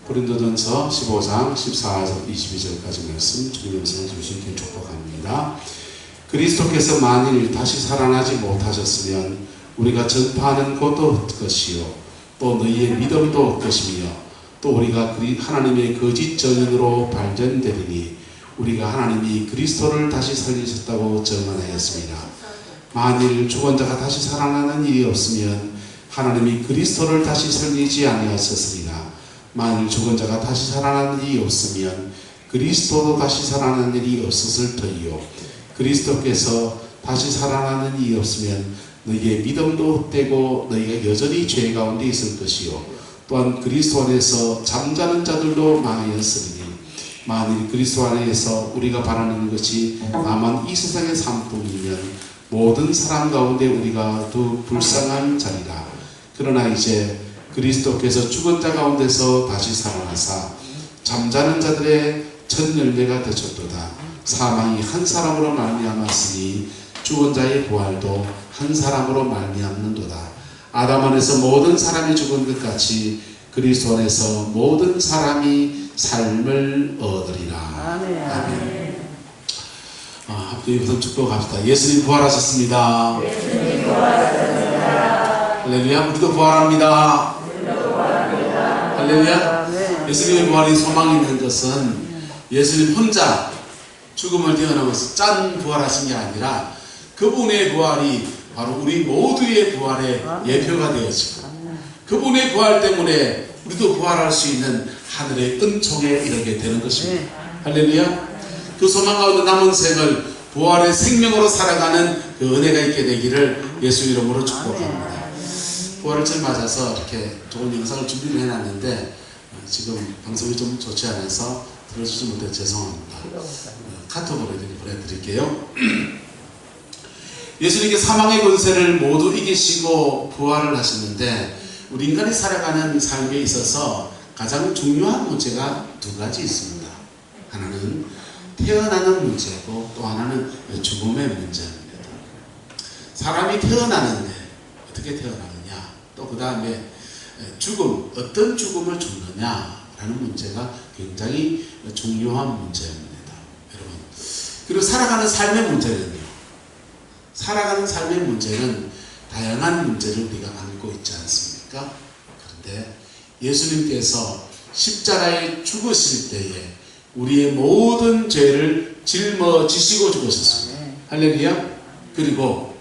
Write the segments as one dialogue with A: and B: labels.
A: 고린도전서 15장 14절 22절까지 말씀 주님 음성을 주시기를 축복합니다. 그리스도께서 만일 다시 살아나지 못하셨으면 우리가 전파하는 것도 것이요 또 너희의 믿음도 것이며 또 우리가 하나님의 거짓 증인으로 발견되리니 우리가 하나님이 그리스도를 다시 살리셨다고 증언하였습니다. 만일 죽은 자가 다시 살아나는 일이 없으면 하나님이 그리스도를 다시 살리지 아니하셨으리라. 만일 죽은 자가 다시 살아나는 일이 없으면 그리스도도 다시 살아나는 일이 없었을 터이요 그리스도께서 다시 살아나는 일이 없으면 너희의 믿음도 헛되고 너희가 여전히 죄 가운데 있을 것이요 또한 그리스도 안에서 잠자는 자들도 망하였으리니 만일 그리스도 안에서 우리가 바라는 것이 다만 이 세상의 삶뿐이면 모든 사람 가운데 우리가 더 불쌍한 자리라. 그러나 이제 그리스도께서 죽은 자 가운데서 다시 살아나사 잠자는 자들의 첫 열매가 되셨도다. 사망이 한 사람으로 말미암았으니 죽은 자의 부활도 한 사람으로 말미암는도다. 아담 안에서 모든 사람이 죽은 것 같이 그리스도 안에서 모든 사람이 삶을 얻으리라. 아멘. 함께 우선 축복합시다. 예수님 부활하셨습니다.
B: 예수님 부활하셨습니다.
A: 할렐루야. 우리도 부활합니다. 할렐루야. 예수님의 부활이 소망이 있는 것은 예수님 혼자 죽음을 뛰어넘어서 짠 부활하신 게 아니라 그분의 부활이 바로 우리 모두의 부활의 예표가 되어지고 그분의 부활 때문에 우리도 부활할 수 있는 하늘의 은총에 이르게 되는 것입니다. 할렐루야. 그 소망 가운데 남은 생을 부활의 생명으로 살아가는 그 은혜가 있게 되기를 예수 이름으로 축복합니다. 부활절 맞아서 이렇게 좋은 영상을 준비를 해놨는데 지금 방송이 좀 좋지 않아서 들어주지 못해 죄송합니다. 카톡으로 보내드릴게요. 예수님께 사망의 권세를 모두 이기시고 부활을 하셨는데 우리 인간이 살아가는 삶에 있어서 가장 중요한 문제가 두 가지 있습니다. 하나는 태어나는 문제고 또 하나는 죽음의 문제입니다. 사람이 태어나는데 어떻게 태어나느냐 또 그 다음에 죽음, 어떤 죽음을 죽느냐라는 문제가 굉장히 중요한 문제입니다. 여러분. 그리고 살아가는 삶의 문제는요. 살아가는 삶의 문제는 다양한 문제를 우리가 안고 있지 않습니까? 그런데 예수님께서 십자가에 죽으실 때에 우리의 모든 죄를 짊어지시고 죽으셨습니다. 할렐루야. 그리고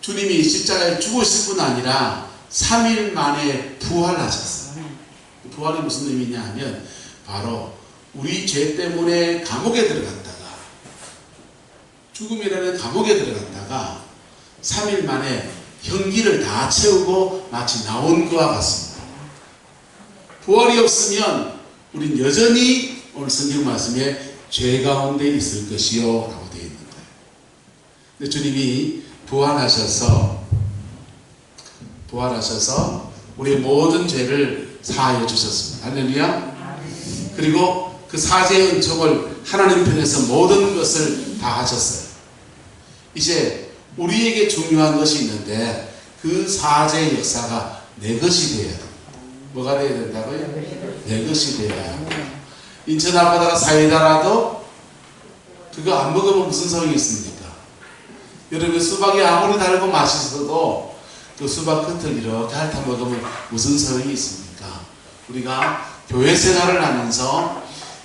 A: 주님이 십자가에 죽으실 뿐 아니라 3일 만에 부활하셨어요. 부활이 무슨 의미냐 하면 바로 우리 죄 때문에 감옥에 들어갔다가 죽음이라는 감옥에 들어갔다가 3일 만에 형기를 다 채우고 마치 나온 것과 같습니다. 부활이 없으면 우린 여전히 오늘 성경 말씀에 죄 가운데 있을 것이요 라고 되어 있는 거예요. 근데 주님이 부활하셔서 우리의 모든 죄를 사하여 주셨습니다. 할렐루야. 그리고 그 사죄의 은총을 하나님 편에서 모든 것을 다 하셨어요. 이제 우리에게 중요한 것이 있는데 그 사죄의 역사가 내 것이 되어야 됩니다. 뭐가 되어야 된다고요? 내 것이 되어야 합니다. 인천 앞바다가 사이다라도 그거 안 먹으면 무슨 소용이 있습니까? 여러분 수박이 아무리 달고 맛있어도 그 수박 끝을 이렇게 핥아 먹으면 무슨 소용이 있습니까? 우리가 교회 생활을 하면서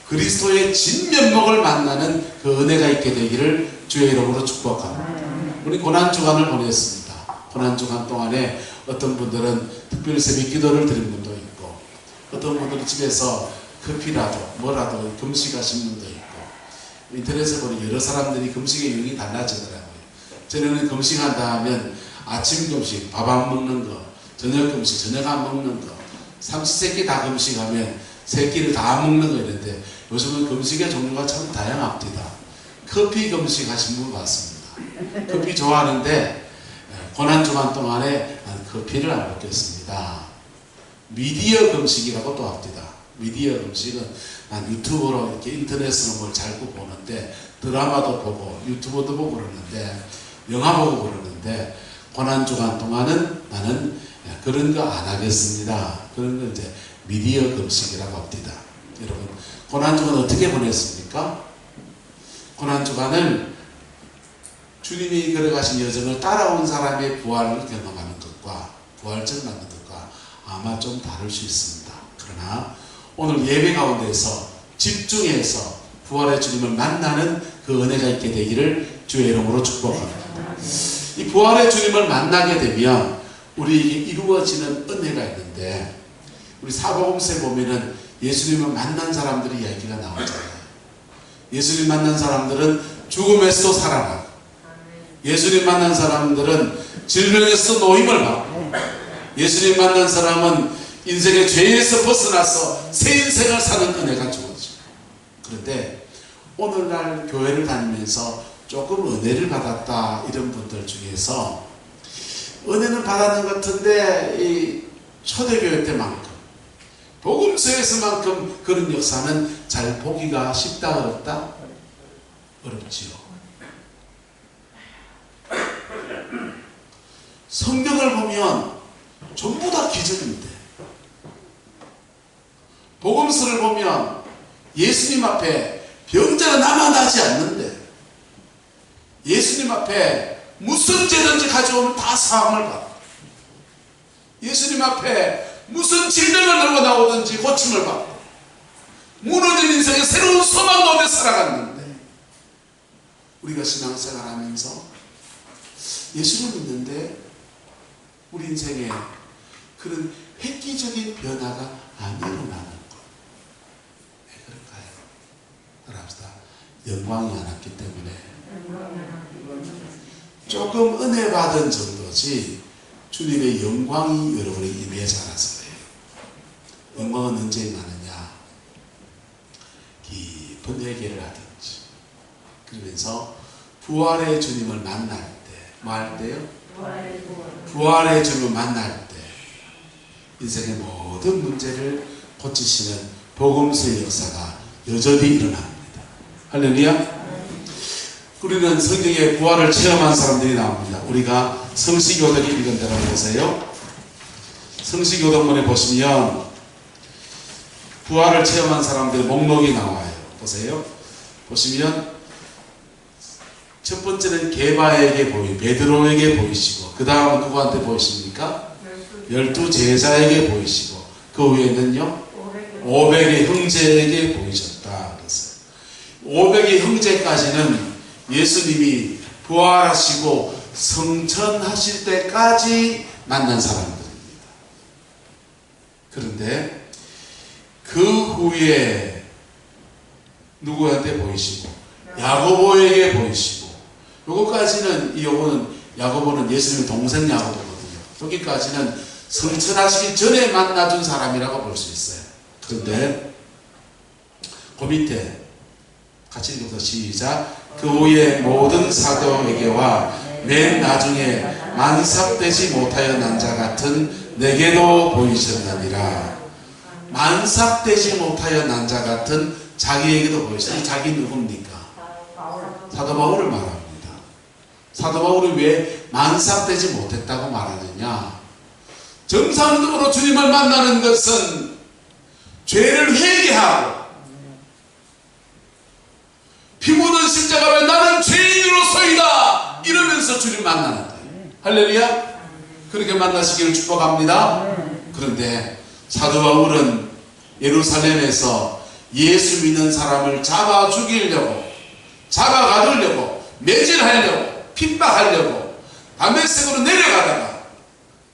A: 그리스도의 진면목을 만나는 그 은혜가 있게 되기를 주의 이름으로 축복합니다. 우리 고난주간을 보냈습니다. 고난주간 동안에 어떤 분들은 특별히 새벽 기도를 드린 분도 있고 어떤 분들은 집에서 커피라도 뭐라도 금식하신 분도 있고 인터넷에 보니 여러 사람들이 금식의 유형이 달라지더라고요. 저는 금식한다 하면 아침 금식, 밥 안 먹는 거, 저녁 금식, 저녁 안 먹는 거, 삼시세끼 다 금식하면 세끼를 다 먹는 거 이런데 요즘은 금식의 종류가 참 다양합니다. 커피 금식 하신 분 봤습니다. 커피 좋아하는데 고난주간 동안에 커피를 안 먹겠습니다. 미디어 금식이라고 또 합니다. 미디어 금식은 난 유튜브로 이렇게 인터넷으로 뭘 자꾸 보는데 드라마도 보고 유튜브도 보고 그러는데 영화 보고 그러는데 고난주간 동안은 나는 그런 거 안 하겠습니다. 그런 거 이제 미디어 금식이라고 합니다. 여러분, 고난주간 어떻게 보냈습니까? 고난주간을 주님이 걸어가신 여정을 따라온 사람의 부활을 경험하는 것과 부활절 맞는 것과 아마 좀 다를 수 있습니다. 그러나 오늘 예배 가운데서 집중해서 부활의 주님을 만나는 그 은혜가 있게 되기를 주의 이름으로 축복합니다. 이 부활의 주님을 만나게 되면 우리에게 이루어지는 은혜가 있는데, 우리 사복음서에 보면은 예수님을 만난 사람들의 이야기가 나오잖아요. 예수님 만난 사람들은 죽음에서 살아나고, 예수님 만난 사람들은 질병에서 노임을 받고, 예수님 만난 사람은 인생의 죄에서 벗어나서 새 인생을 사는 은혜가 주어지죠. 그런데 오늘날 교회를 다니면서 조금 은혜를 받았다 이런 분들 중에서 은혜는 받았는 것 같은데 이 초대교회 때만큼 복음서에서만큼 그런 역사는 잘 보기가 쉽다 어렵다? 어렵지요. 성경을 보면 전부 다 기적인데, 복음서를 보면 예수님 앞에 병자가 남아나지 않는데, 예수님 앞에 무슨 죄든지 가져오면 다 사함을 받고, 예수님 앞에 무슨 질병을 들고 나오든지 고침을 받고, 무너진 인생에 새로운 소망 가운데 살아갔는데, 우리가 신앙생활 하면서 예수를 믿는데 우리 인생에 그런 획기적인 변화가 안 일어나는 것. 왜 그럴까요? 따라합시다. 영광이 안 왔기 때문에. 조금 은혜 받은 정도지 주님의 영광이 여러분에게 임하지 않아서 그래요. 영광은 언제 임하느냐? 깊은 회개를 하든지, 그러면서 부활의 주님을 만날 때, 뭐 할 때요? 부활의 주님을 만날 때 인생의 모든 문제를 고치시는 복음서의 역사가 여전히 일어납니다. 할렐루야. 우리는 성경의 부활을 체험한 사람들이 나옵니다. 우리가 성시교독이 읽은 대로 보세요. 성시교독문에 보시면 부활을 체험한 사람들의 목록이 나와요. 보세요. 보시면 첫 번째는 게바에게 베드로에게 보이시고, 그 다음은 누구한테 보이십니까? 12 제자에게 보이시고, 그 위에는요 500의 형제에게 보이셨다 그랬어요. 500의 형제까지는 예수님이 부활하시고 성천하실 때까지 만난 사람들입니다. 그런데 그 후에 누구한테 보이시고? 야고보에게 보이시고, 요거까지는, 야고보는 예수님의 동생 야고보거든요. 여기까지는 성천하시기 전에 만나준 사람이라고 볼 수 있어요. 그런데 그 밑에 같이 읽어서 시작. 그 후에 모든 사도에게와 맨 나중에 만삭되지 못하여 난 자 같은 내게도 보이셨느니라. 만삭되지 못하여 난 자 같은 자기에게도 보이셨다. 이 자기 누굽니까? 사도 바울을 말합니다. 사도 바울이 왜 만삭되지 못했다고 말하느냐? 정상적으로 주님을 만나는 것은 죄를 회개하고 피 묻은 십자가에 나는 죄인으로서이다 이러면서 주님 만나는 거예요. 할렐루야. 그렇게 만나시기를 축복합니다. 그런데 사도 바울은 예루살렘에서 예수 믿는 사람을 잡아 죽이려고, 잡아가두려고, 매질하려고, 핍박하려고 다메섹으로 내려가다가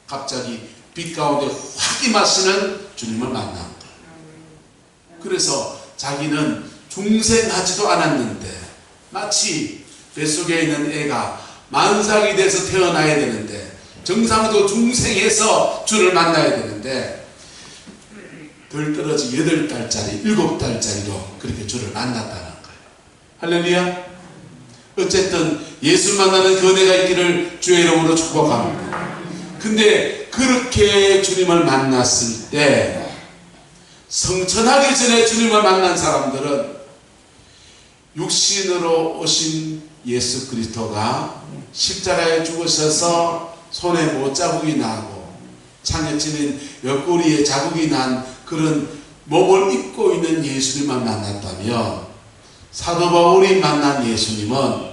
A: 갑자기 빛 가운데 확 임하시는 주님을 만난 거예요. 그래서 자기는 중생하지도 않았는데, 마치 뱃속에 있는 애가 만삭이 돼서 태어나야 되는데, 정상도 중생해서 주를 만나야 되는데, 덜 떨어진 8달짜리, 7달짜리로 그렇게 주를 만났다는 거예요. 할렐루야. 어쨌든 예수 만나는 그 은혜가 있기를 주의 이름으로 축복합니다. 근데 그렇게 주님을 만났을 때, 성천하기 전에 주님을 만난 사람들은 육신으로 오신 예수 그리스도가 십자가에 죽으셔서 손에 못자국이 나고 창에 찌는 옆구리에 자국이 난 그런 몸을 입고 있는 예수님만 만났다면 사도 바울이 만난 예수님은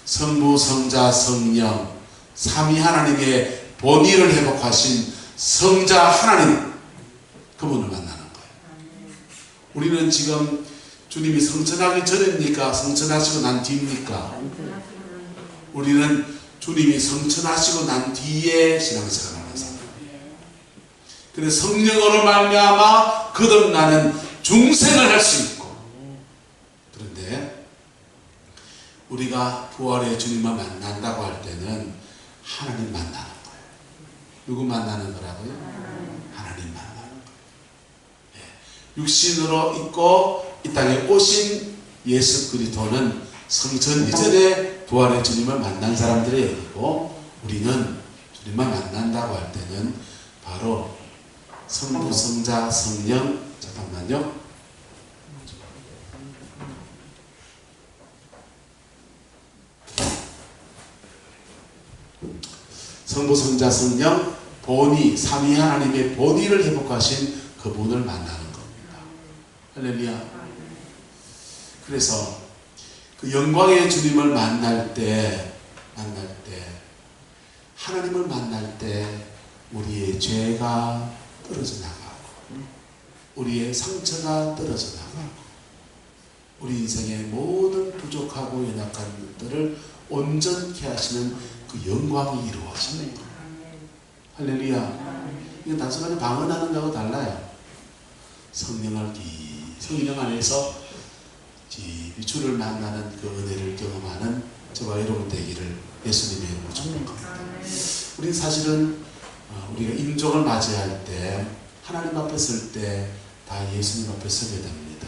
A: 성부, 성자, 성령 삼위 하나님의 본의를 회복하신 성자 하나님, 그분을 만나는 거예요. 우리는 지금 주님이 성천하기 전입니까? 성천하시고 난 뒤입니까? 우리는 주님이 성천하시고 난 뒤에 신앙생활하는 사람이에요. 그래서 성령으로 말미암아 거듭나는 중생을 할 수 있고, 그런데 우리가 부활의 주님을 만난다고 할 때는 하나님 만나는 거예요. 누구 만나는 거라고요? 하나님 만나는 거예요. 육신으로 있고 이 땅에 오신 예수 그리스도는 성천 이전에 부활의 주님을 만난 사람들의 얘기고, 우리는 주님을 만난다고 할 때는 바로 성부, 성자, 성령, 잠깐만요. 성부, 성자, 성령, 본의, 삼위 하나님의 본의를 회복하신 그분을 만나는 겁니다. 할렐루야. 그래서 그 영광의 주님을 만날 때 하나님을 만날 때 우리의 죄가 떨어져 나가고 우리의 상처가 떨어져 나가고 우리 인생의 모든 부족하고 연약한 것들을 온전케 하시는 그 영광이 이루어지는 거예요. 할렐루야. 이게 단순하게 방언하는 거하고 달라요. 성령 안에서 주를 만나는 그 은혜를 경험하는 저와 여러분 되기를 예수님의 이름으로 축복합니다. 우리는 사실은 우리가 임종을 맞이할 때 하나님 앞에 설 때 다 예수님 앞에 서게 됩니다.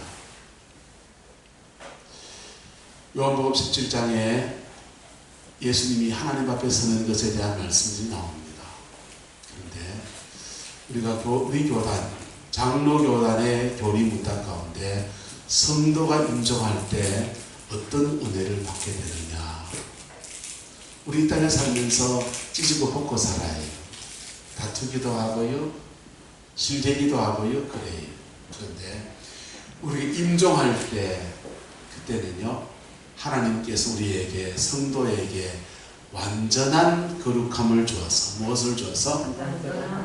A: 요한복음 17장에 예수님이 하나님 앞에 서는 것에 대한 말씀이 나옵니다. 그런데 우리 교단, 장로교단의 교리 문답 가운데 성도가 임종할 때 어떤 은혜를 받게 되느냐. 우리 이 땅에 살면서 찢고 벗고 살아요. 다투기도 하고요, 실대기도 하고요, 그래요. 그런데 우리 임종할 때, 그때는요, 하나님께서 우리에게, 성도에게 완전한 거룩함을 주어서, 무엇을 주어서?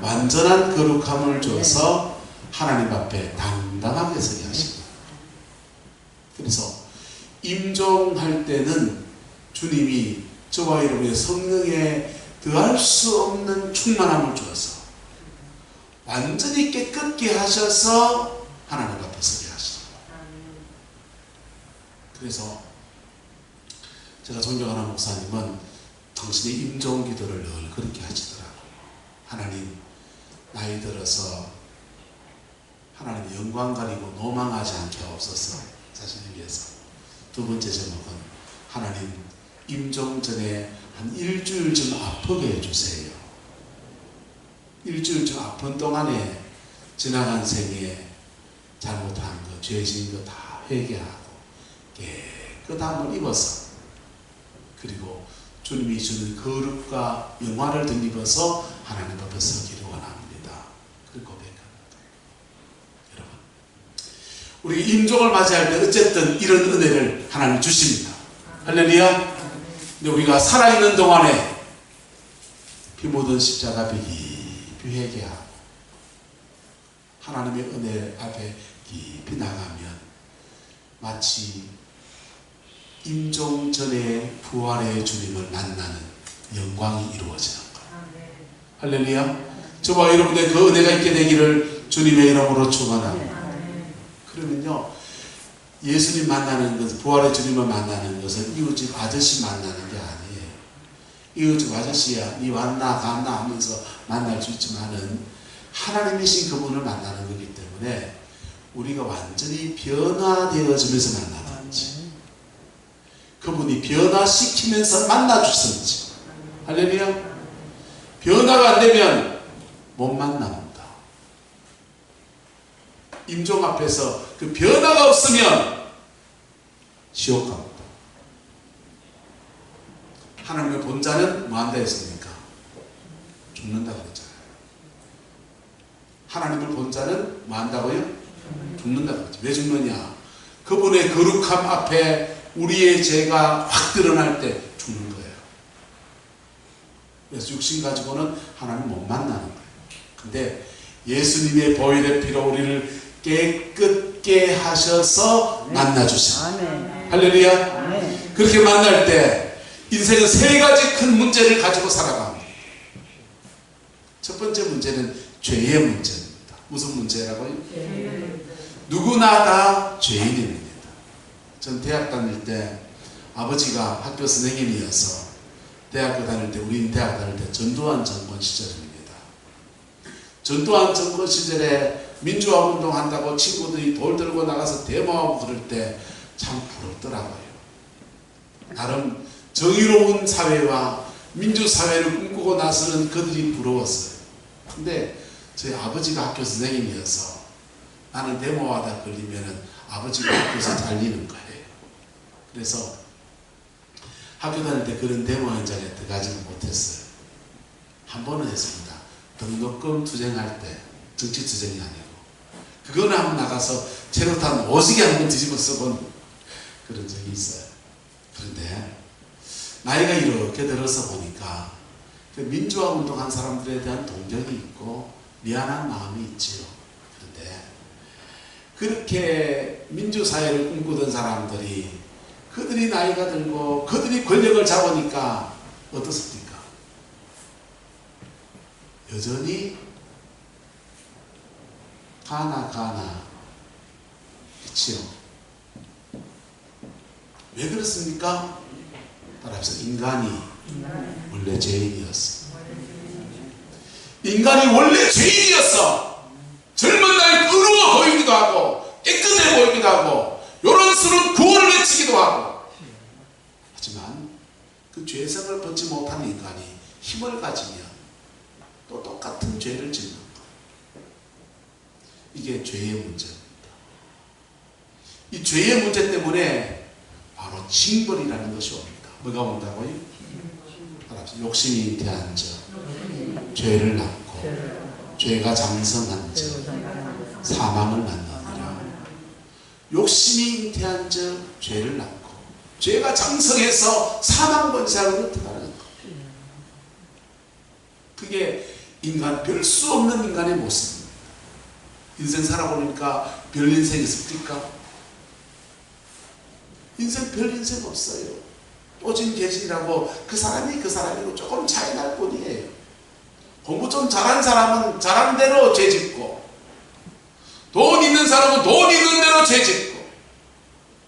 A: 완전한 거룩함을 주어서 하나님 앞에 당당하게 서게 하십니다. 그래서 임종할 때는 주님이 저와 여러분의 성령에 더할 수 없는 충만함을 주어서 완전히 깨끗게 하셔서 하나님 앞에 서게 하십니다. 그래서 제가 존경하는 목사님은 당신의 임종 기도를 늘 그렇게 하시더라고요. 하나님, 나이 들어서 하나님의 영광 가리고 노망하지 않게 하옵소서. 자신을 위해서. 두 번째 제목은 하나님, 임종 전에 한 일주일쯤 아프게 해주세요. 일주일쯤 아픈 동안에 지나간 생에 잘못한 거, 죄진 거 다 회개하고 깨끗함을 입어서, 그리고 주님이 주는 거룩과 영화를 덧입어서 하나님 앞에 서기를 원합니다. 그 고백합니다. 여러분, 우리 임종을 맞이할 때 어쨌든 이런 은혜를 하나님 주십니다. 할렐루야. 근데 우리가 살아있는 동안에 피 묻은 십자가 깊이 회개하고 하나님의 은혜 앞에 깊이 나가면 마치 임종 전에 부활의 주님을 만나는 영광이 이루어지는 거예요. 할렐루야. 저와 여러분의 그 은혜가 있게 되기를 주님의 이름으로 축원합니다. 그러면요, 예수님 만나는 것, 부활의 주님을 만나는 것은 이웃집 아저씨 만나는 게 아니에요. 이웃집 아저씨야, 니 왔나 갔나 하면서 만날 수 있지만은 하나님이신 그분을 만나는 거기 때문에 우리가 완전히 변화되어지면서 만나든지, 그분이 변화시키면서 만나주든지. 할렐루야. 변화가 안 되면 못 만납니다. 임종 앞에서 그 변화가 없으면 지옥 갑니다. 하나님의 본자는 뭐 한다 했습니까? 죽는다 그랬잖아요. 하나님을 본 자는 뭐 한다고요? 죽는다고 하죠. 왜 죽느냐? 그분의 거룩함 앞에 우리의 죄가 확 드러날 때 죽는 거예요. 그래서 육신 가지고는 하나님 못 만나는 거예요. 근데 예수님의 보혈의 피로 우리를 깨끗게 하셔서 만나주세요. 할렐루야. 그렇게 만날 때 인생은 세 가지 큰 문제를 가지고 살아갑니다. 첫 번째 문제는 죄의 문제입니다. 무슨 문제라고요? 누구나 다 죄인입니다. 전 대학 다닐 때 아버지가 학교 선생님이어서 대학교 다닐 때, 우린 대학 다닐 때 전두환 정권 시절입니다. 전두환 정권 시절에 민주화 운동한다고 친구들이 돌 들고 나가서 데모하고 그럴 때 참 부럽더라고요. 나름 정의로운 사회와 민주사회를 꿈꾸고 나서는 그들이 부러웠어요. 근데 저희 아버지가 학교 선생님이어서 나는 데모하다 걸리면은 아버지가 학교에서 잘리는 거예요. 그래서 학교 다닐 때 그런 데모 현장에 들어가지는 못했어요. 한 번은 했습니다. 등록금 투쟁할 때, 정치 투쟁이 아니고. 그거는 한번 나가서 체류탄 오지게 한번 뒤집어 써본 그런 적이 있어요. 그런데 나이가 이렇게 들어서 보니까 그 민주화 운동한 사람들에 대한 동정이 있고 미안한 마음이 있지요. 그런데 그렇게 민주사회를 꿈꾸던 사람들이 그들이 나이가 들고 그들이 권력을 잡으니까 어떻습니까? 여전히 가나 그치요? 왜 그렇습니까? 따라서 인간이 원래 죄인이었어. 인간이 원래 죄인이었어. 젊은 나이 의로워 보이기도 하고 깨끗해 보이기도 하고 요런스러운 구원을 외치기도 하고, 하지만 그 죄성을 벗지 못한 인간이 힘을 가지면 또 똑같은 죄를 짓는 거예요. 이게 죄의 문제입니다. 이 죄의 문제 때문에 바로 징벌이라는 것이 옵니다. 뭐가 온다고요? 욕심이 잉태한 자, 죄를 낳고 죄가 장성한 자, 사망을 낳느니라. 욕심이 잉태한 자, 죄를 낳고 죄가 장성해서 사망 번세하고 들어가는 것. 그게 인간, 별 수 없는 인간의 모습입니다. 인생 살아보니까 별 인생 있습니까? 인생 별 인생 없어요. 오진 계시라고 그 사람이 그 사람이고 조금 차이 날 뿐이에요. 공부 좀 잘한 사람은 잘한 대로 죄 짓고, 돈 있는 사람은 돈 있는 대로 죄 짓고,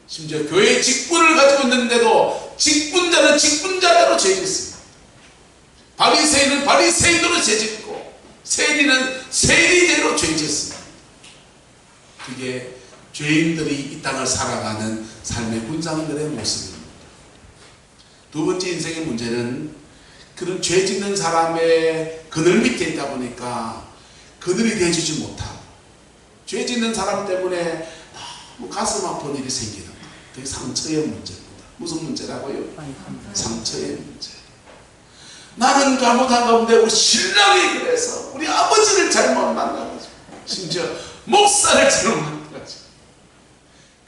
A: 심지어 교회 직분을 가지고 있는데도 직분자는 직분자대로 죄 짓습니다. 바리새인은 바리새인으로 죄 짓고, 세리는 세리대로 죄 짓습니다. 그게 죄인들이 이 땅을 살아가는 삶의 군상들의 모습입니다. 두 번째 인생의 문제는 그런 죄 짓는 사람의 그늘 밑에 있다 보니까 그들이 대해주지 못하고, 죄 짓는 사람 때문에 너무 가슴 아픈 일이 생기는 거예요. 그게 상처의 문제입니다. 무슨 문제라고요? 상처의 문제. 나는 잘못한 가운데 우리 신랑이 그래서 우리 아버지를 잘못 만나가지고 심지어 목사를 잘못 만나가지고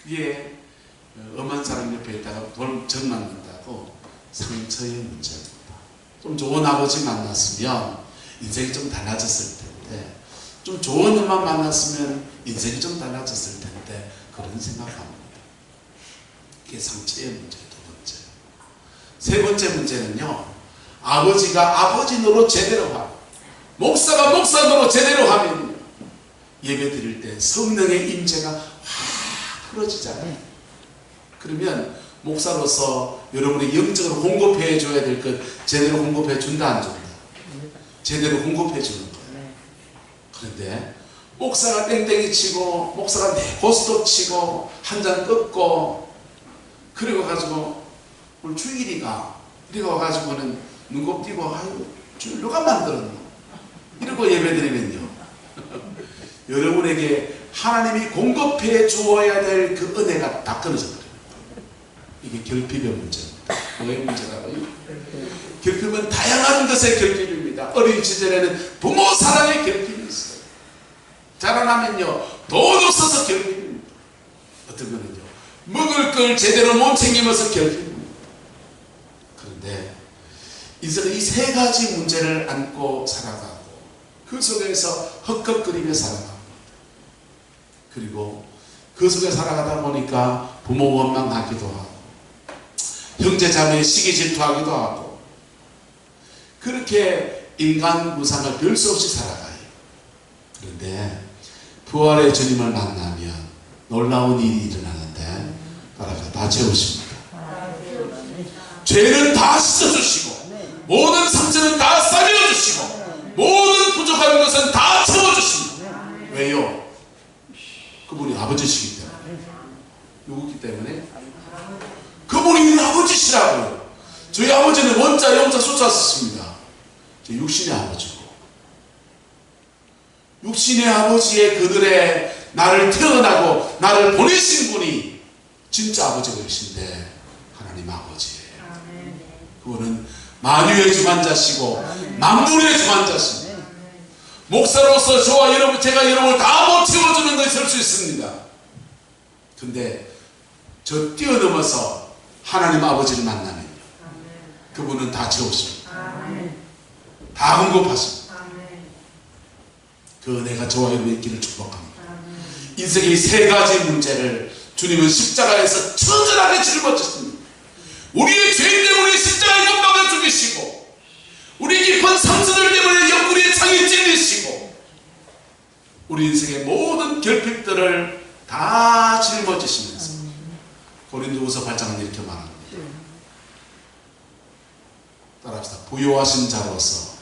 A: 그게 엄한 사람 옆에 있다가 정 맞는다고 상처의 문제입니다. 좀 좋은 아버지 만났으면 인생이 좀 달라졌을 텐데, 좀 좋은 엄마 만났으면 인생이 좀 달라졌을 텐데, 그런 생각합니다. 그게 상처의 문제 두 번째. 세 번째 문제는요, 아버지가 아버지 노릇 제대로 하고 목사가 목사 노릇 제대로 하면 예배 드릴 때 성령의 임재가 확 흐려지잖아요. 그러면 목사로서 여러분이 영적으로 공급해 줘야 될 것 제대로 공급해 준다 안 준다? 제대로 공급해 주는 거예요. 그런데 목사가 땡땡이 치고 목사가 고스톱 치고 한 잔 꺾고 그리고 가지고 오늘 주일이가 이리고 와가지고는 눈곱 띄고 아유 주일 누가 만들었노? 이러고 예배드리면요 여러분에게 하나님이 공급해 주어야 될 그 은혜가 다 끊어져 버려요. 이게 결핍의 문제입니다. 뭐의 문제라고요? 결핍은 다양한 것의 결핍입니다. 어린 시절에는 부모 사랑의 결핍이 있어요. 자라나면요 돈 없어서 괴롭힙니다. 어떤 거는요 먹을 걸 제대로 못 챙기면서 괴롭힙니다. 그런데 인생은 이 세 가지 문제를 안고 살아가고 그 속에서 헛것거리며 살아갑니다. 그리고 그 속에 살아가다 보니까 부모 원망하기도 하고 형제 자매 시기 질투하기도 하고 그렇게 인간 무상을 별 수 없이 살아가요. 그런데 부활의 주님을 만나면 놀라운 일이 일어나는데 다 채우십니다. 죄는 다 씻어주시고 모든 상처는 다 싸매어주시고 모든 부족한 것은 다 채워주십니다. 왜요? 그분이 아버지시기 때문에. 누구기 때문에? 그분이 아버지시라고요. 저희 아버지는 원자, 영자, 숫자 썼습니다. 저 육신의 아버지고 육신의 아버지의 그들의 나를 태어나고 나를 보내신 분이 진짜 아버지이신데 하나님 아버지예요. 그분은 만유의 주관자시고 만물의 주관자십니다. 목사로서 저와 여러분, 제가 여러분을 다 못 채워주는 것이 될 수 있습니다. 근데 저 뛰어넘어서 하나님 아버지를 만나면요 그분은 다 채우십니다. 다 공급하십니다. 그 은혜가 저와 여러분의 있기를 축복합니다. 인생의 세 가지 문제를 주님은 십자가에서 처절하게 짊어졌습니다. 우리의 죄 때문에 십자가에 못 박아 죽이시고 우리 깊은 상처들 때문에 옆구리에 창이 찔리시고 우리 인생의 모든 결핍들을 다 짊어지시면서 고린도후서 8장은 이렇게 말합니다. 따라합시다. 부요하신 자로서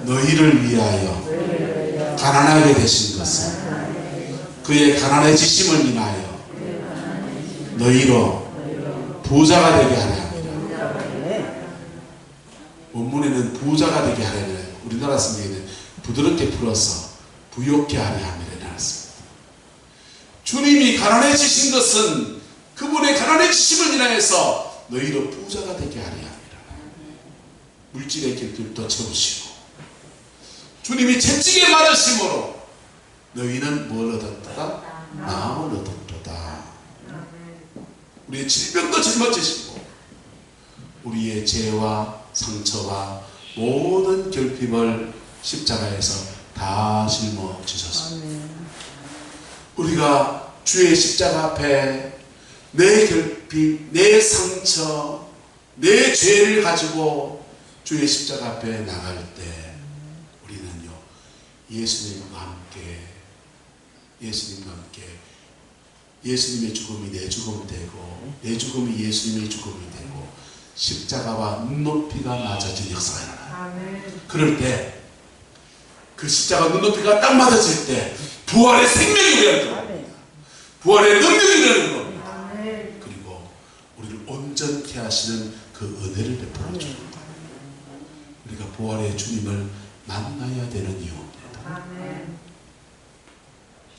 A: 너희를 위하여 가난하게 되신 것은 그의 가난해지심을 인하여 너희로 부자가 되게 하려 합니다. 원문에는 부자가 되게 하려면 우리나라 성경에는 부드럽게 풀어서 부욕케 하려 함이라 나왔습니다. 주님이 가난해지신 것은 그분의 가난해지심을 인하여서 너희로 부자가 되게 하려 합니다. 물질의 길들도 채우시고 주님이 채찍에 맞으심으로 너희는 뭘 얻었다? 나음을 얻었도다. 우리의 질병도 짊어지시고 우리의 죄와 상처와 모든 결핍을 십자가에서 다 짊어지셨습니다. 우리가 주의 십자가 앞에 내 결핍, 내 상처, 내 죄를 가지고 주의 십자가 앞에 나갈 때 우리는요 예수님과 함께 예수님의 죽음이 내 죽음이 되고 내 죽음이 예수님의 죽음이 되고 십자가와 눈높이가 맞아진 역사가 일어나요. 그럴 때 그 십자가 눈높이가 딱 맞아질 때 부활의 생명이 우리한테 들어옵니다. 부활의 능력이 되는 겁니다. 그리고 우리를 온전케 하시는 그 은혜를 베풀어 주는 겁니다. 우리가 부활의 주님을 만나야 되는 이유입니다.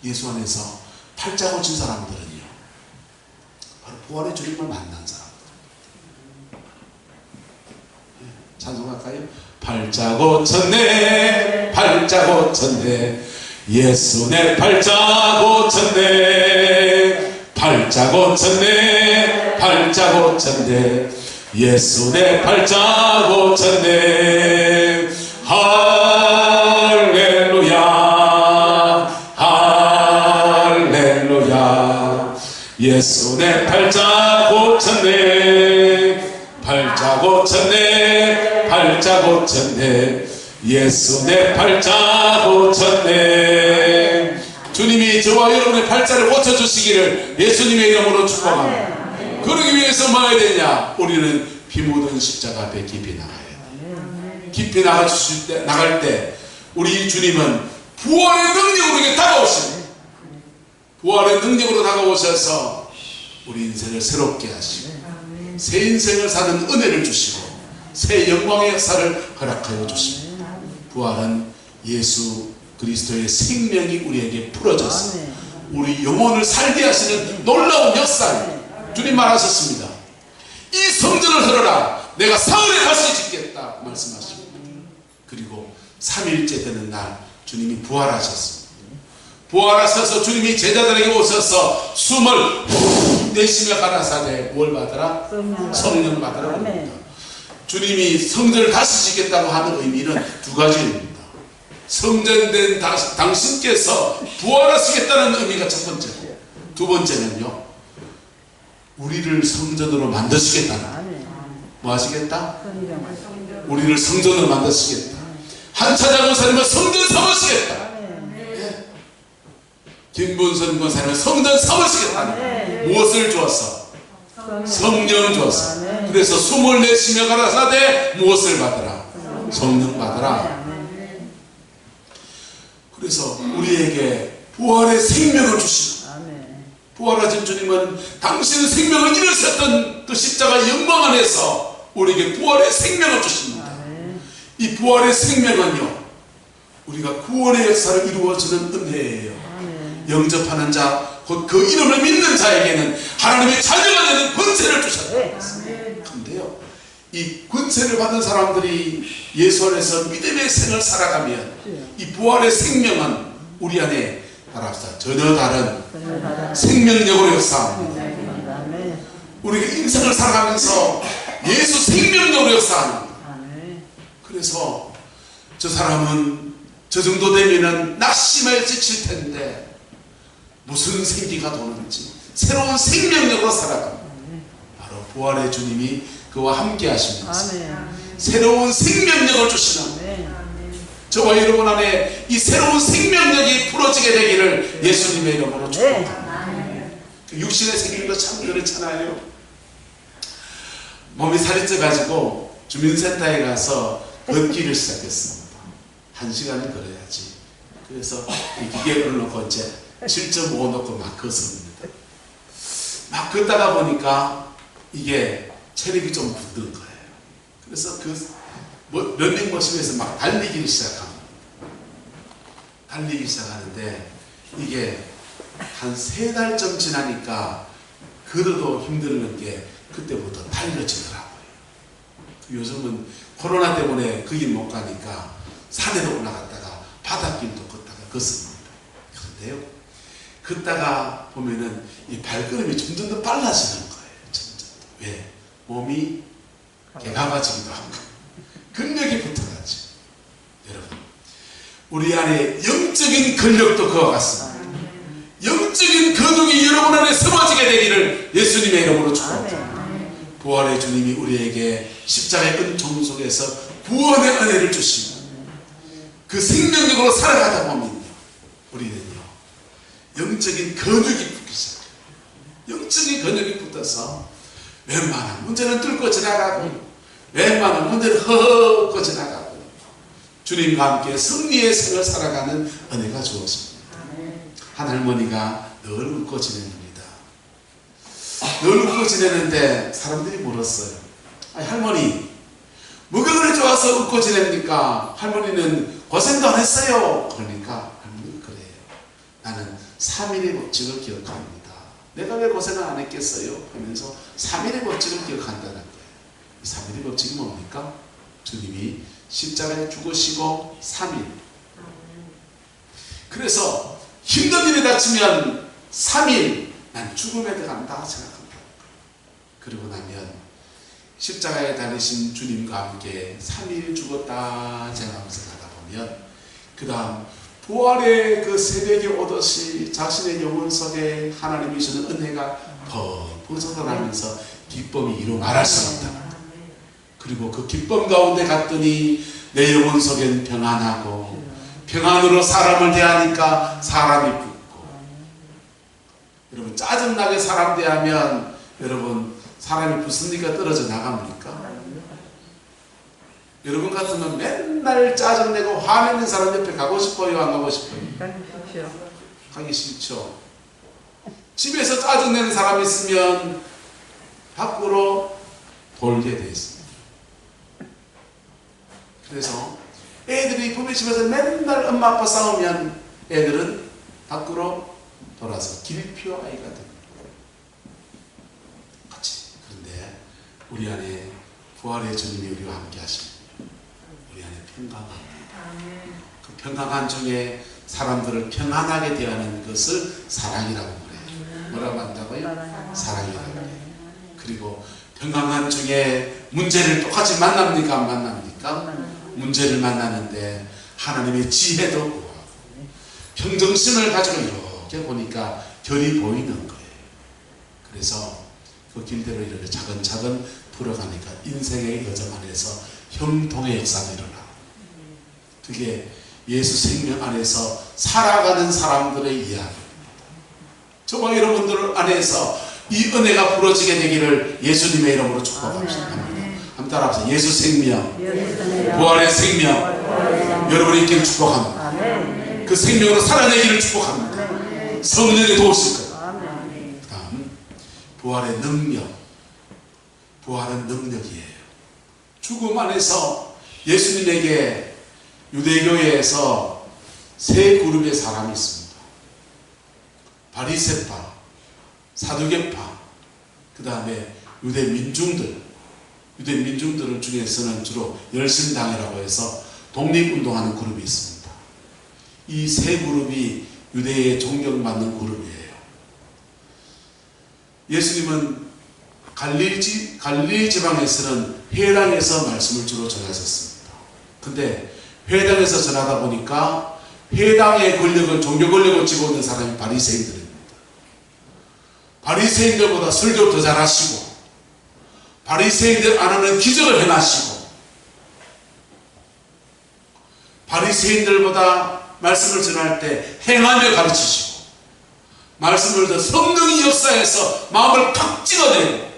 A: 예수 안에서 팔자 고친 사람들은요 바로 부활의 주님을 만난 사람들. 찬송할까요? 팔자 고쳤네 팔자 고쳤네 예수 내 팔자 고쳤네 팔자 고쳤네 팔자 고쳤네 예수 내 팔자 고쳤네 할렐루야 할렐루야 예수 내 팔자 고쳤네 팔자 고쳤네 팔자 고쳤네 예수 내 팔자 고쳤네. 주님이 저와 여러분의 팔자를 고쳐주시기를 예수님의 이름으로 축복합니다. 그러기 위해서 뭐 해야 되냐? 우리는 피 묻은 십자가 앞에 깊이 나가야 돼. 깊이 나갈 때 우리 주님은 부활의 능력으로 우리에게 다가오십니다. 부활의 능력으로 다가오셔서 우리 인생을 새롭게 하시고 새 인생을 사는 은혜를 주시고 새 영광의 역사를 허락하여 주십니다. 부활은 예수 그리스도의 생명이 우리에게 풀어져서 우리 영혼을 살게 하시는 놀라운 역사입니다. 주님 말하셨습니다. 이 성전을 헐어라 내가 사흘에 다시 짓겠다 말씀하십니다. 그리고 3일째 되는 날 주님이 부활하셨습니다. 부활하셔서 주님이 제자들에게 오셔서 숨을 후 내쉬며 가라사대 뭘 받으라? 성령 받으라. 주님이 성전을 다시 짓겠다고 하는 의미는 두 가지입니다. 성전된 당신께서 부활하시겠다는 의미가 첫 번째고, 두 번째는요, 우리를 성전으로 만드시겠다는, 뭐 하시겠다? 우리를 성전으로 만드시겠다. 한차장 권사님은 성전 삼으시겠다. 김문선 권사님은 성전 삼으시겠다. 무엇을 주었어? 성령 주었어. 그래서 숨을 내쉬며 가라사대 무엇을 받으라? 성령 받으라. 그래서 우리에게 부활의 생명을 주시고, 부활하신 주님은 당신의 생명을 잃으셨던 그 십자가 영광 안에서 우리에게 부활의 생명을 주십니다. 이 부활의 생명은요, 우리가 구원의 역사를 이루어지는 은혜예요. 영접하는 자, 곧 그 이름을 믿는 자에게는 하나님의 자녀가 되는 권세를 주셨다. 그런데요, 이 권세를 받은 사람들이 예수 안에서 믿음의 생을 살아가면 이 부활의 생명은 우리 안에 전혀 다른 생명력으로 역사합니다. 우리가 인생을 살아가면서 예수 생명력으로 역사합니다. 그래서 저 사람은 저 정도 되면은 낙심에 지칠 텐데 무슨 생기가 도는지 새로운 생명력으로 살아갑니다. 바로 부활의 주님이 그와 함께 하시면서 새로운 생명력을 주시는, 저와 여러분 안에 이 새로운 생명력이 풀어지게 되기를 예수님의 이름으로 축복합니다. 육신의 생명도 참 그렇잖아요. 몸이 살이 쪄가지고 주민센터에 가서 걷기를 시작했습니다. 1시간을 걸어야지. 그래서 이 기계를 놓고 이제 7.5 놓고 막 걷습니다. 막 걷다가 보니까 이게 체력이 좀 붙는 거예요. 그래서 런닝머신에서 막 달리기 시작합니다. 달리기 시작하는데 이게 한 3달쯤 지나니까 걸어도 힘드는 게 그때부터 달려지더라고요. 요즘은 코로나 때문에 그 길 못 가니까 산에도 올라갔다가 바닷길도 걷다가 걷습니다. 그런데요, 걷다가 보면은 이 발걸음이 점점 더 빨라지는 거예요. 점점 더. 왜? 몸이 개감아지기도 하고 근력이 붙어가죠. 여러분, 우리 안에 영적인 근력도 그와 같습니다. 영적인 근육이 여러분 안에 세워지게 되기를 예수님의 이름으로 축복합니다. 부활의 주님이 우리에게 십자가의 은총 속에서 구원의 은혜를 주시고 그 생명력으로 살아가다 보면요, 우리는요 영적인 근육이 붙기 시작해요. 영적인 근육이 붙어서 웬만한 문제는 뚫고 지나가고 웬만한 문제는 헛고 지나가고 주님과 함께 승리의 생을 살아가는 은혜가 주어집니다. 한 할머니가 늘 웃고 지냅니다. 늘 웃고 지내는데 사람들이 물었어요. 아니, 할머니, 뭐가 그래 좋아서 웃고 지냅니까? 할머니는 고생도 안 했어요. 그러니까 할머니는 그래요. 나는 3일의 법칙을 기억합니다. 내가 왜 고생을 안 했겠어요? 하면서 3일의 법칙을 기억한다는 거예요. 3일의 법칙이 뭡니까? 주님이 십자가에 죽으시고 3일. 그래서 힘든 일이 닥치면 3일 난 죽음에 들어간다 생각합니다. 그리고 나면 십자가에 달리신 주님과 함께 3일 죽었다 생각하면서 가다 보면 그 다음 부활의 그 새벽이 오듯이 자신의 영혼 속에 하나님이 주는 은혜가 퍼져나면서 기쁨이 이루 말할 수 없다. 그리고 그 기쁨 가운데 갔더니 내 영혼 속엔 평안하고 평안으로 사람을 대하니까 사람이 붙고, 여러분 짜증나게 사람 대하면 여러분 사람이 붙습니까? 떨어져 나갑니까? 여러분 같으면 맨날 짜증내고 화내는 사람 옆에 가고 싶어요? 안 가고 싶어요? 가기 싫죠. 집에서 짜증내는 사람이 있으면 밖으로 돌게 돼 있습니다. 그래서 애들이 부모집에서 맨날 엄마 아빠 싸우면 애들은 밖으로 돌아서 길표 아이가 됩니다. 같이. 그런데 우리 안에 부활의 주님이 우리와 함께 하십니다. 우리 안에 평강합니다. 그 평강한 중에 사람들을 평안하게 대하는 것을 사랑이라고 그래요. 뭐라고 한다고요? 사랑이라고 그래요. 그리고 평안한 중에 문제를 똑같이 만납니까? 안 만납니까? 문제를 만나는데 하나님의 지혜도 구하고 평정심을 가지고 이렇게 보니까 결이 보이는 거예요. 그래서 그 길대로 이렇게 차근차근 풀어가니까 인생의 여정 안에서 형통의 역사가 일어나. 그게 예수 생명 안에서 살아가는 사람들의 이야기입니다. 저와 여러분들 안에서 이 은혜가 부러지게 되기를 예수님의 이름으로 축복합시다. 한번 따라합시다. 예수 생명, 부활의 생명, 여러분의 있기를 축복합니다. 그 생명으로 살아내기를 축복합니다. 성령이 도우실 거예요. 그 다음 부활의 능력. 부활은 능력이에요. 죽음 안에서 예수님에게 유대교회에서 세 그룹의 사람이 있습니다. 바리새파, 사두개파, 그 다음에 유대 민중들. 유대 민중들 중에서는 주로 열심당이라고 해서 독립운동하는 그룹이 있습니다. 이 세 그룹이 유대에 존경받는 그룹이에요. 예수님은 갈릴리 지방에서는 회당에서 말씀을 주로 전하셨습니다. 근데 회당에서 전하다 보니까 회당의 권력을, 종교 권력을 쥐고 있는 사람이 바리새인들입니다. 바리새인들보다 설교 더 잘하시고 바리새인들 안 하는 기적을 해나시고 바리새인들보다 말씀을 전할 때 행하며 가르치시고 말씀을 더 성령이 역사해서 마음을 팍 찍어내고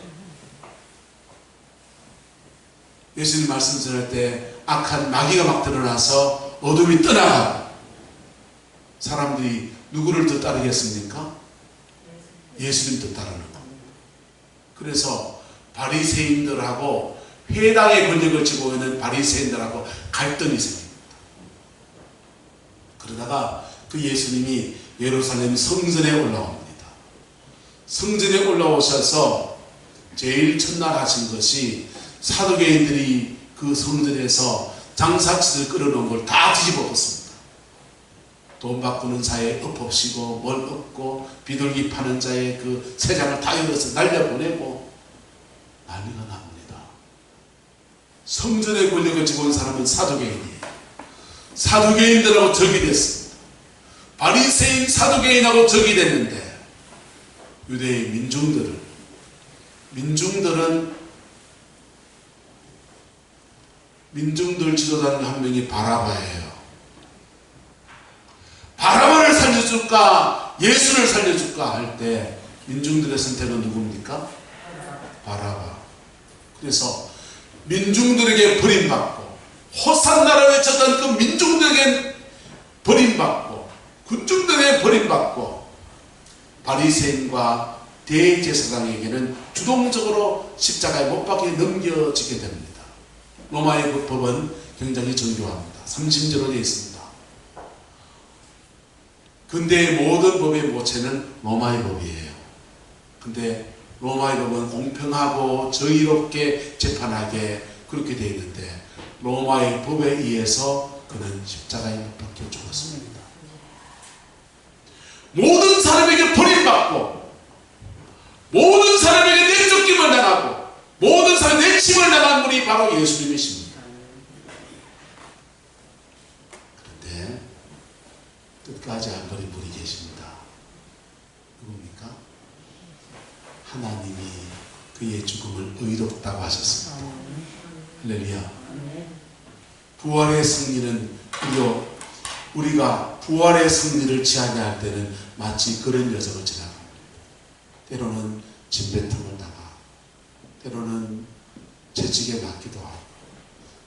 A: 예수님 말씀 전할 때 악한 마귀가 막 드러나서 어둠이 떠나가고 사람들이 누구를 더 따르겠습니까? 예수님 더 따르는 거. 그래서 바리새인들하고 회당의 권력을 쥐고 있는 바리새인들하고 갈등이 생깁니다. 그러다가 그 예수님이 예루살렘 성전에 올라옵니다. 성전에 올라오셔서 제일 첫날 하신 것이 사두개인들이 그 성전에서 장사치들 끌어놓은 걸 다 뒤집어 엎었습니다. 돈 바꾸는 자의 엎읍시고 뭘 엎고 비둘기 파는 자의 그 세장을 다 열어서 날려보내고 난리가 납니다. 성전의 권력을 쥐고 있는 사람은 사두개인이에요. 사두개인들하고 적이 됐습니다. 바리새인 사두개인하고 적이 됐는데 유대의 민중들 지도자는 한 명이 바라바예요. 바라바를 살려줄까 예수를 살려줄까 할 때 민중들의 선택은 누굽니까? 바라바. 그래서 민중들에게 버림받고 호산나를 외쳤던 그 민중들에게 버림받고 군중들에게 버림받고 바리새인과 대제사장에게는 주동적으로 십자가에 못 박혀 넘겨지게 됩니다. 로마의 법은 굉장히 정교합니다. 30조로 되어 있습니다. 근대의 모든 법의 모체는 로마의 법이에요. 근데 로마의 법은 공평하고 정의롭게 재판하게 그렇게 되어 있는데 로마의 법에 의해서 그는 십자가에 못 박혀 죽었습니다. 모든 사람에게 버림받고 모든 사람에게 내쫓김을 당하고 모든 사람이 내침을 당한 분이 바로 예수님이십니다. 그런데 끝까지 안 버린 분이 계십니다. 누굽니까? 하나님이 그의 죽음을 의롭다고 하셨습니다. 할렐루야. 부활의 승리는 우리가 부활의 승리를 지향할 때는 마치 그런 여정을 지나갑니다. 때로는 진배통을 당하고 때로는 채찍에 맞기도 하고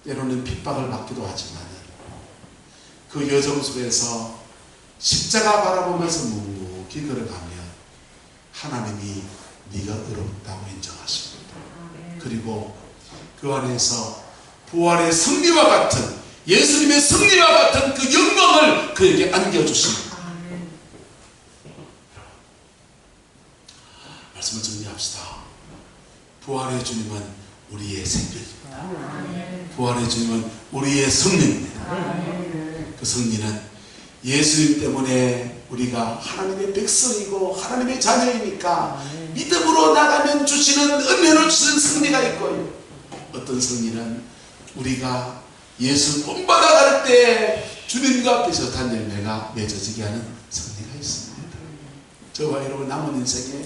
A: 때로는 핍박을 받기도 하지만 그 여정 속에서 십자가 바라보면서 묵묵히 걸어가면 하나님이 네가 의롭다고 인정하십니다. 그리고 그 안에서 부활의 승리와 같은 예수님의 승리와 같은 그 영광을 그에게 안겨주십니다. 말씀을 정리합시다. 부활의 주님은 우리의 생명입니다. 부활의 주님은 우리의 승리입니다. 그 승리는 예수님 때문에 우리가 하나님의 백성이고 하나님의 자녀이니까 믿음으로 나가면 주시는 은혜로 주시는 승리가 있고요. 어떤 승리는 우리가 예수 본받아갈 때 주님과 앞에서 단 열매가 맺어지게 하는 승리가 있습니다. 저와 여러분 남은 인생에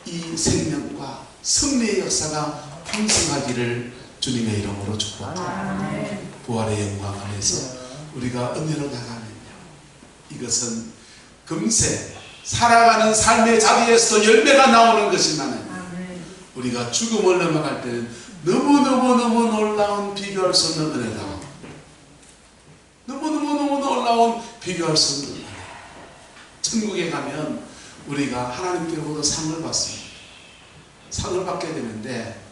A: 이 생명과 승리의 역사가 풍성하기를 주님의 이름으로 축복합니다. 부활의 영광 안에서 우리가 은혜로 나가면요, 이것은 금세 살아가는 삶의 자리에서도 열매가 나오는 것이지만 우리가 죽음을 넘어갈 때는 너무너무 놀라운 비교할 수 없는 은혜다. 너무너무 놀라운 비교할 수 없는 은혜. 천국에 가면 우리가 하나님께로부터 상을 받습니다. 상을 받게 되는데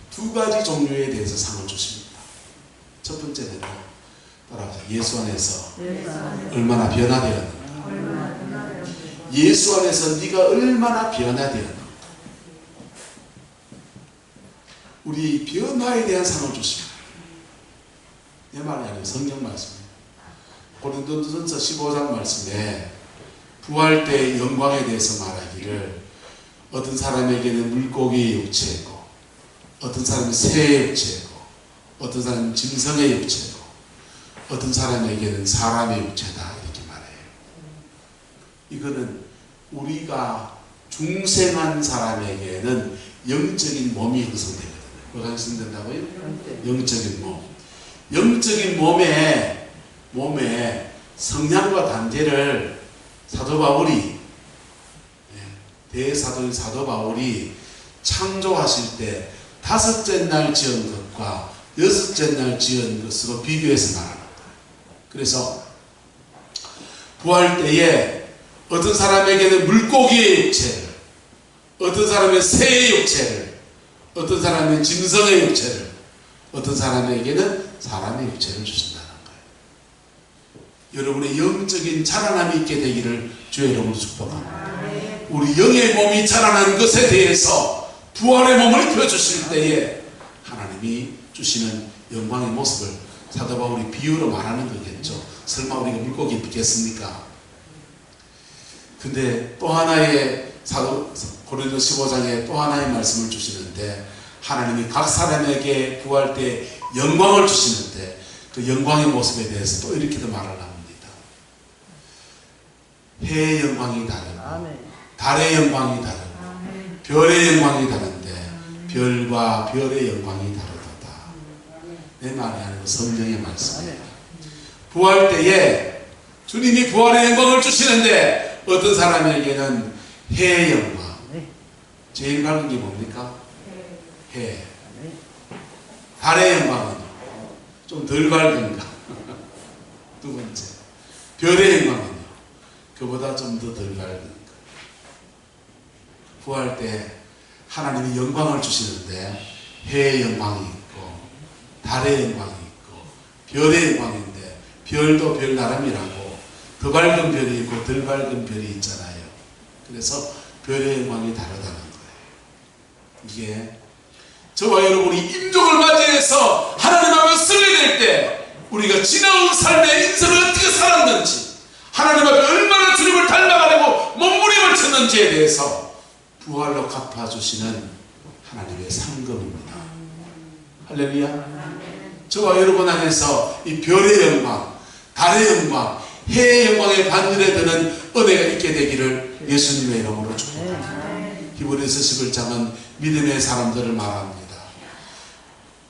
A: 두 가지 종류에 대해서 상을 주십니다. 첫 번째는 따라하세요. 예수 안에서 얼마나 변화되었는가. 예수 안에서 네가 얼마나 변화되었는가. 우리 변화에 대한 상을 주십니다. 내 말이 아니에요. 성경 말씀이에요. 고린도전서 15장 말씀에 부활 때의 영광에 대해서 말하기를 어떤 사람에게는 물고기의 육체이고 어떤 사람은 새의 육체이고 어떤 사람은 짐승의 육체이고 어떤 사람에게는 사람의 육체다 이렇게 말해요. 이거는 우리가 중생한 사람에게는 영적인 몸이 형성되거든요. 뭐가 형성된다고요? 영적인 몸. 영적인 몸에 성량과 단계를 사도 바울이, 대사도인 사도 바울이 창조하실 때 다섯째 날 지은 것과 여섯째 날 지은 것으로 비교해서 말합니다. 그래서 부활 때에 어떤 사람에게는 물고기의 육체를, 어떤 사람은 새의 육체를, 어떤 사람은 짐승의 육체를, 어떤 사람에게는 사람의 육체를 주신다는 거예요. 여러분의 영적인 자라남이 있게 되기를 주의 이름으로 축복합니다. 우리 영의 몸이 자라나는 것에 대해서 부활의 몸을 입혀주실 때에 하나님이 주시는 영광의 모습을 사도 바울이 비유로 말하는 거겠죠. 설마 우리가 물고기 입겠습니까? 근데 또 하나의 고린도 15장에 또 하나의 말씀을 주시는데 하나님이 각 사람에게 부활 때 영광을 주시는데 그 영광의 모습에 대해서 또 이렇게도 말을 합니다. 해의 영광이 다르고 달의 영광이 다르고 별의 영광이 다른데 별과 별의 영광이 다르다. 내 말이 아니고 성경의 말씀이에요. 부활 때에 주님이 부활의 영광을 주시는데 어떤 사람에게는 해의 영광. 제일 밝은 게 뭡니까? 해. 달의 영광은 좀 덜 밝은가? 두 번째. 별의 영광은요? 그보다 좀 더 덜 밝은가? 부활 때 하나님이 영광을 주시는데 해의 영광이 있고 달의 영광이 있고 별의 영광인데 별도 별 나름이라고 더 밝은 별이 있고 덜 밝은 별이 있잖아요. 그래서 별의 영광이 다르다는 거예요. 이게 저와 여러분이 임종을 맞이해서 하나님 앞에 서게 될 때 우리가 지나온 삶의 인생을 어떻게 살았는지 하나님 앞에 얼마나 주님을 닮아가려고 몸부림을 쳤는지에 대해서 부활로 갚아주시는 하나님의 상급입니다. 할렐루야. 저와 여러분 안에서 이 별의 영광, 달의 영광, 해의 영광의 반열에 드는 은혜가 있게 되기를 예수님의 이름으로 축복합니다. 히브리서 11장은 믿음의 사람들을 말합니다.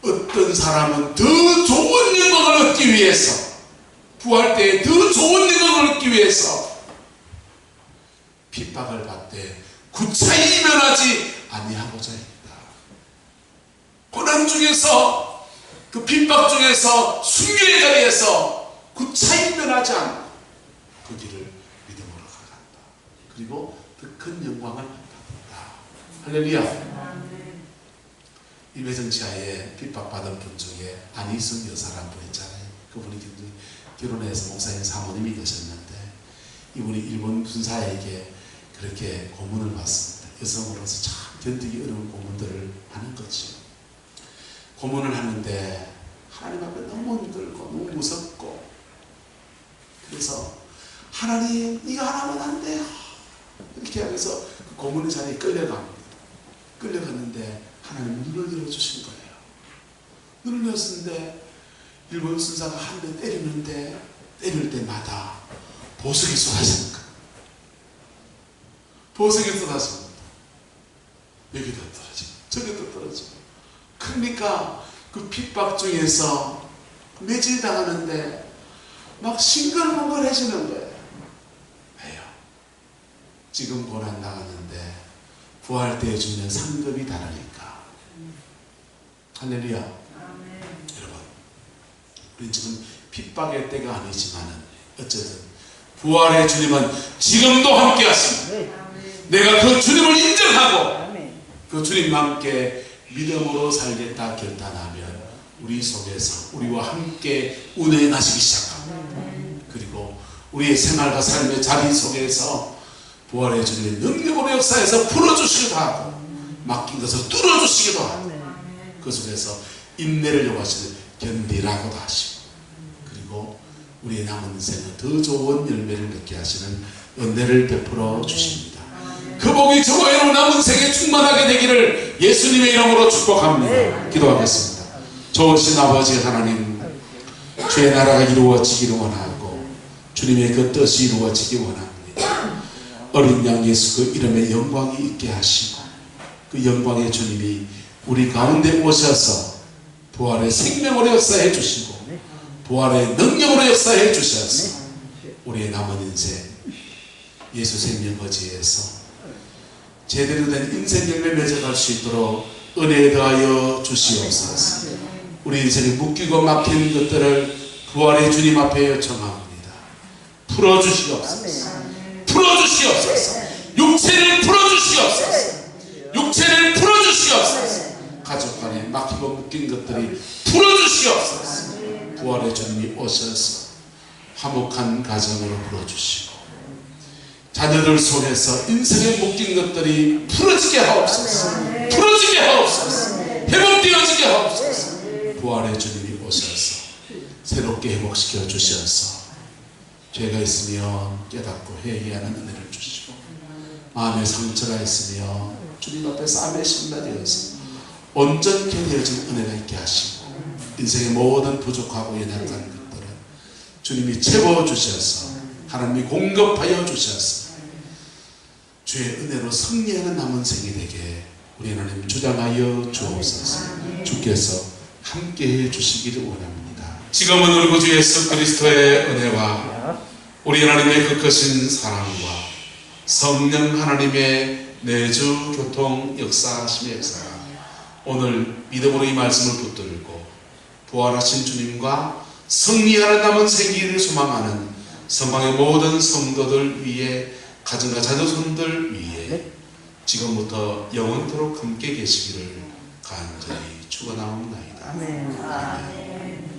A: 어떤 사람은 더 좋은 영광을 얻기 위해서 부활 때에 더 좋은 영광을 얻기 위해서 핍박을 받되 구차히 면하지 아니하고자 했다. 고난 중에서 그 핍박 중에서 순교의 자리에서 구차히 면하지 않고 그 길을 믿음으로 가간다. 그리고 더 큰 영광을 받는다. 할렐루야. 일회성 지하에 핍박받은 분 중에 안희순 여사라는 분 있잖아요. 그분이 결혼해서 목사님 사모님이 되셨는데 이분이 일본 군사에게 그렇게 고문을 받습니다. 여성으로서 참 견디기 어려운 고문들을 하는 거죠. 고문을 하는데 하나님 앞에 너무 힘들고 너무 무섭고 그래서 하나님 네가 안 하면 안 돼. 이렇게 하면서 그 고문의 자리에 끌려갑니다. 끌려갔는데 하나님 눈을 열어주신 거예요. 눈을 열었는데 일본 순사가 한 대 때리는데 때릴 때마다 보석이 쏟아지는 거예요. 보석이 쏟아집니다. 여기도 떨어지고 저기도 떨어지고. 그러니까 그 핍박 중에서 매질당하는데 막 싱글벙글해지는 거예요. 왜요? 지금 고난 나갔는데 부활 때 주는 상급이 다르니까. 할렐루야. 여러분, 우리 지금 핍박의 때가 아니지만은 어쨌든 부활의 주님은 지금도 함께 하십니다. 내가 그 주님을 인정하고 그 주님과 함께 믿음으로 살겠다 결단하면 우리 속에서 우리와 함께 운행하시기 시작합니다. 그리고 우리의 생활과 삶의 자리 속에서 부활의 주님의 능력으로 역사해서 풀어주시기도 하고 맡긴 것을 뚫어주시기도 하고 그 속에서 인내를 요구하시는 견디라고도 하시고 그리고 우리의 남은 인생은 더 좋은 열매를 맺게 하시는 은혜를 베풀어 주십니다. 그 복이 저와 여러분 남은 생에 충만하게 되기를 예수님의 이름으로 축복합니다. 기도하겠습니다. 좋으신 아버지 하나님, 주의 나라가 이루어지기를 원하고 주님의 그 뜻이 이루어지기 원합니다. 어린 양 예수 그 이름에 영광이 있게 하시고 그 영광의 주님이 우리 가운데 오셔서 부활의 생명으로 역사해 주시고 부활의 능력으로 역사해 주셔서 우리의 남은 인생 예수 생명 거지에서 제대로 된 인생 열매 맺어갈 수 있도록 은혜 더하여 주시옵소서. 우리 인생에 묶이고 막힌 것들을 부활의 주님 앞에 요청합니다. 풀어주시옵소서. 풀어주시옵소서. 육체를 풀어주시옵소서. 육체를 풀어주시옵소서. 가족 간에 막히고 묶인 것들이 풀어주시옵소서. 부활의 주님이 오셔서 화목한 가정으로 풀어주시고 자녀들 속에서 인생에 묶인 것들이 풀어지게 하옵소서. 풀어지게 하옵소서. 회복되어지게 하옵소서. 부활의 주님이 오셔서 새롭게 회복시켜 주셔서 죄가 있으면 깨닫고 회개하는 은혜를 주시고 마음에 상처가 있으며 주님 앞에 쌈에 신나되어서 온전케 되어진 은혜가 있게 하시고 인생의 모든 부족하고 연약한 것들은 주님이 채워주셔서 하나님이 공급하여 주셔서 주의 은혜로 승리하는 남은 생이 되게 우리 하나님 주장하여 주옵소서. 주께서 함께해 주시기를 원합니다. 지금은 우리 구주 예수 그리스도의 은혜와 우리 하나님의 그 크신 사랑과 성령 하나님의 내주 교통 역사하심의 역사가 오늘 믿음으로 이 말씀을 붙들고 부활하신 주님과 승리하는 남은 생기를 소망하는 성방의 모든 성도들 위해 가정과 자녀손들 위해 지금부터 영원토록 함께 계시기를 간절히 축원하옵나이다. 아멘.